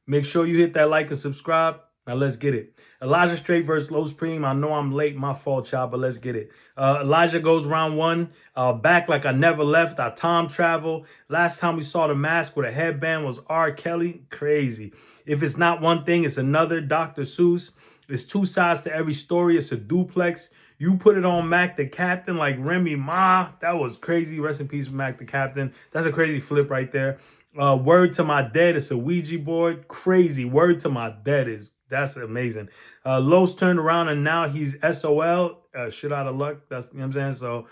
Make sure you hit that like and subscribe. Now let's get it. Elijah Strait versus Los Preme. I know I'm late, my fault, child, but let's get it. Elijah goes round one. Back like I never left. I time travel. Last time we saw the mask with a headband was R. Kelly. Crazy. If it's not one thing, it's another. Dr. Seuss. It's two sides to every story. It's a duplex. You put it on Mac the Captain like Remy Ma. That was crazy. Rest in peace, Mac the Captain. That's a crazy flip right there. Word to my dead. It's a Ouija board. Crazy. Word to my dead that's amazing. Los turned around and now he's SOL. Shit out of luck. That's, you know what I'm saying. So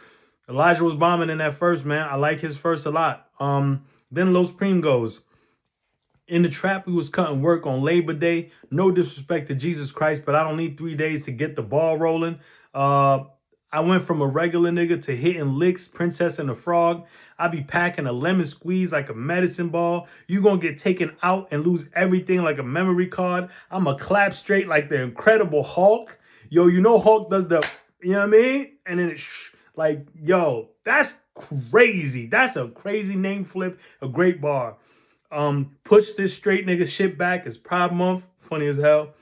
Elijah was bombing in that first, man. I like his first a lot. Then Los Preme goes. In the trap, we was cutting work on Labor Day. No disrespect to Jesus Christ, but I don't need 3 days to get the ball rolling. I went from a regular nigga to hitting licks, Princess and the Frog. I be packing a lemon squeeze like a medicine ball. You gonna get taken out and lose everything like a memory card. I'm a clap straight like the Incredible Hulk. Yo, you know Hulk does the, you know what I mean? And then it's like, yo, that's crazy. That's a crazy name flip, a great bar. Push this straight nigga shit back. It's Pride Month. Funny as hell.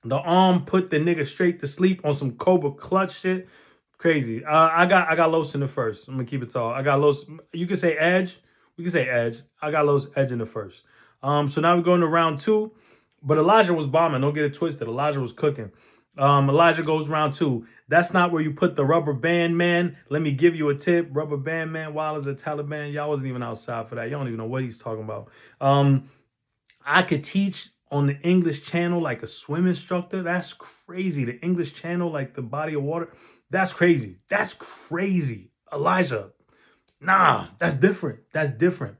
The arm put the nigga straight to sleep on some Cobra Clutch shit. Crazy. I got Los in the first. I'm gonna keep it tall. I got Los. You can say Edge. We can say Edge. I got Los Edge in the first. So now we're going to round two. But Elijah was bombing. Don't get it twisted. Elijah was cooking. Elijah goes round two. That's not where you put the rubber band, man. Let me give you a tip. Rubber band, man, wild as a Taliban. Y'all wasn't even outside for that. Y'all don't even know what he's talking about. I could teach on the English channel like a swim instructor. That's crazy. The English channel, like the body of water. That's crazy. That's crazy. Elijah. Nah, that's different. That's different.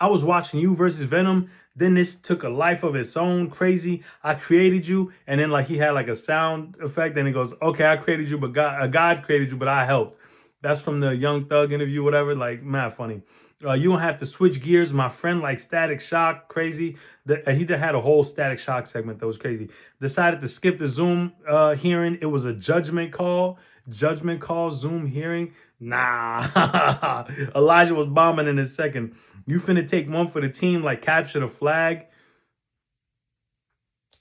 I was watching you versus Venom. Then this took a life of its own. Crazy. I created you. And then like he had like a sound effect. And he goes, okay, I created you, but God created you, but I helped. That's from the Young Thug interview, whatever. Like, mad funny. You don't have to switch gears. My friend like Static Shock, crazy. He had a whole Static Shock segment that was crazy. Decided to skip the Zoom hearing. It was a judgment call. Judgment call, Zoom hearing. Nah. Elijah was bombing in his second. You finna take one for the team like capture the flag.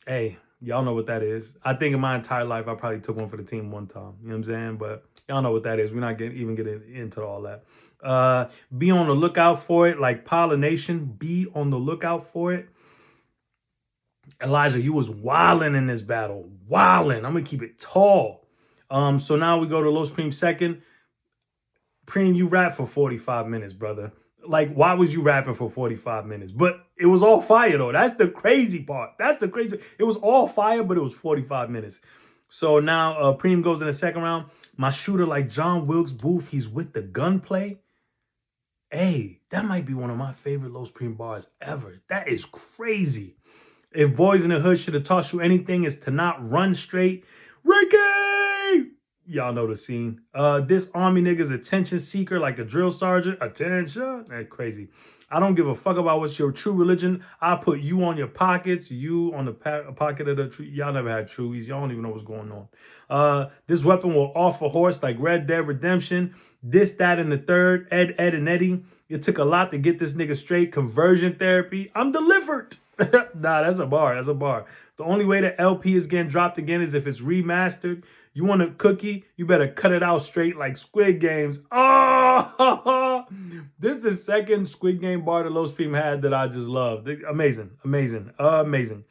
Hey, y'all know what that is. I think in my entire life, I probably took one for the team one time. You know what I'm saying? But y'all know what that is. We're not even getting into all that. Be on the lookout for it, like pollination. Be on the lookout for it. Elijah, you was wilding in this battle. Wilding. I'm going to keep it tall. So now we go to Los Preme second. Preme, you rap for 45 minutes, brother. Like, why was you rapping for 45 minutes? But it was all fire, though. That's the crazy part. That's the crazy. It was all fire, but it was 45 minutes. So now Preme goes in the second round. My shooter like John Wilkes Booth. He's with the gunplay. Hey, that might be one of my favorite Los Preme bars ever. That is crazy. If Boys in the Hood should have taught you anything, is to not run straight. Ricky! Y'all know the scene. This army nigga's attention seeker like a drill sergeant. Attention. That's crazy. I don't give a fuck about what's your true religion. I put you on your pockets, you on the pocket of the tree. Y'all never had truies. Y'all don't even know what's going on. This weapon will off a horse like Red Dead Redemption. This, that, and the third. Ed, and Eddie. It took a lot to get this nigga straight. Conversion therapy. I'm delivered. Nah, that's a bar. That's a bar. The only way the LP is getting dropped again is if it's remastered. You want a cookie? You better cut it out straight like Squid Games. Oh, this is the second Squid Game bar that Los Preme had that I just love. Amazing, amazing, amazing.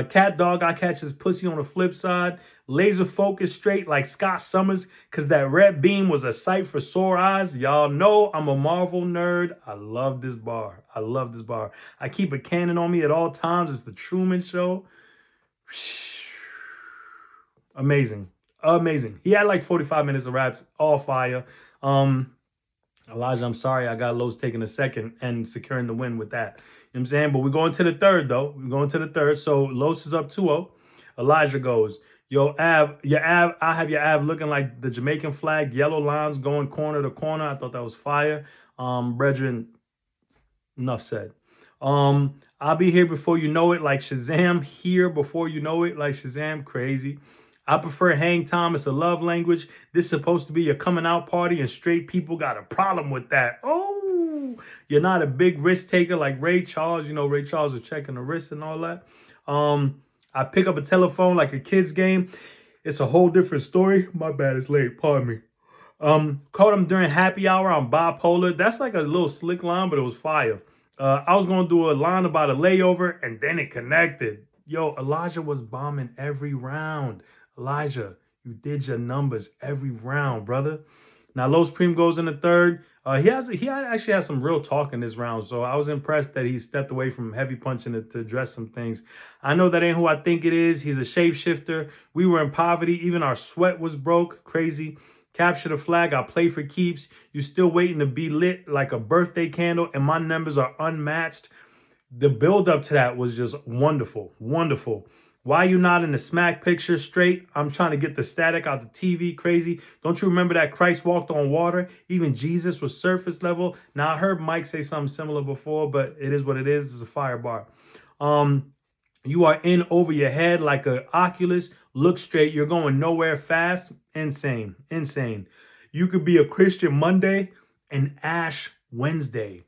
Cat Dog, I catch his pussy on the flip side. Laser focus straight like Scott Summers, because that red beam was a sight for sore eyes. Y'all know I'm a Marvel nerd. I love this bar. I love this bar. I keep a cannon on me at all times. It's the Truman Show. Amazing. Amazing. He had like 45 minutes of raps, all fire. Elijah, I'm sorry. I got Los taking a second and securing the win with that. You know what I'm saying? But we're going to the third, though. We're going to the third. So Los is up 2-0. Elijah goes, yo, your Av, I have your Av looking like the Jamaican flag, yellow lines going corner to corner. I thought that was fire. Brethren, enough said. I'll be here before you know it, like Shazam. Here before you know it, like Shazam. Crazy. I prefer hang time. It's a love language. This is supposed to be a coming out party, and straight people got a problem with that. Oh, You're not a big risk taker like Ray Charles. You know, Ray Charles was checking the wrist and all that. I pick up a telephone like a kid's game. It's a whole different story. My bad, it's late. Pardon me. Caught him during happy hour on bipolar. That's like a little slick line, but it was fire. I was gonna do a line about a layover, and then it connected. Yo, Elijah was bombing every round. Elijah, you did your numbers every round, brother. Now, Los Prem goes in the third. Actually has some real talk in this round, so I was impressed that he stepped away from heavy punching to address some things. I know that ain't who I think it is. He's a shapeshifter. We were in poverty. Even our sweat was broke. Crazy. Capture the flag. I play for keeps. You still waiting to be lit like a birthday candle, and my numbers are unmatched. The build up to that was just wonderful, wonderful. Why you not in the smack picture straight? I'm trying to get the static out the TV. Crazy. Don't you remember that Christ walked on water? Even Jesus was surface level. Now I heard Mike say something similar before, but it is what it is. It's a fire bar. You are in over your head like a Oculus. Look straight. You're going nowhere fast. Insane. Insane. You could be a Christian Monday and Ash Wednesday.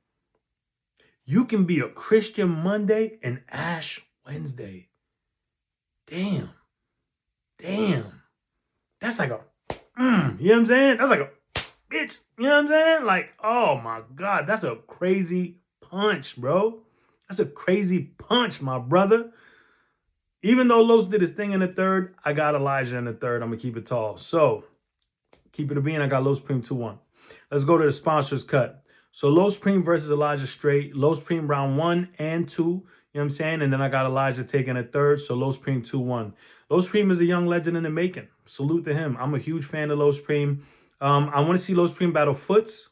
You can be a Christian Monday and Ash Wednesday. Damn. That's like a, you know what I'm saying? That's like a, bitch. You know what I'm saying? Like, oh my God, that's a crazy punch, bro. That's a crazy punch, my brother. Even though Los did his thing in the third, I got Elijah in the third. I'm going to keep it tall. So, keep it a bean. I got Los Prem 2-1. Let's go to the sponsors cut. So Los Prem versus Elijah Strait. Los Prem round 1 and 2. You know what I'm saying? And then I got Elijah taking a third. So Los Prem 2-1. Los Prem is a young legend in the making. Salute to him. I'm a huge fan of Los Prem. I want to see Los Prem battle Foots.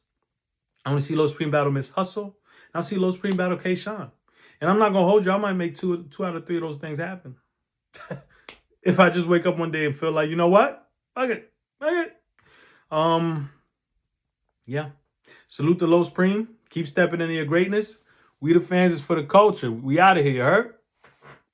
I want to see Los Prem battle Miss Hustle. And I'll see Los Prem battle K-Sean. And I'm not going to hold you. I might make two out of 3 of those things happen. If I just wake up one day and feel like, you know what? Fuck it. Yeah. Salute to Los Prem. Keep stepping into your greatness. We the fans is for the culture. We out of here, you heard?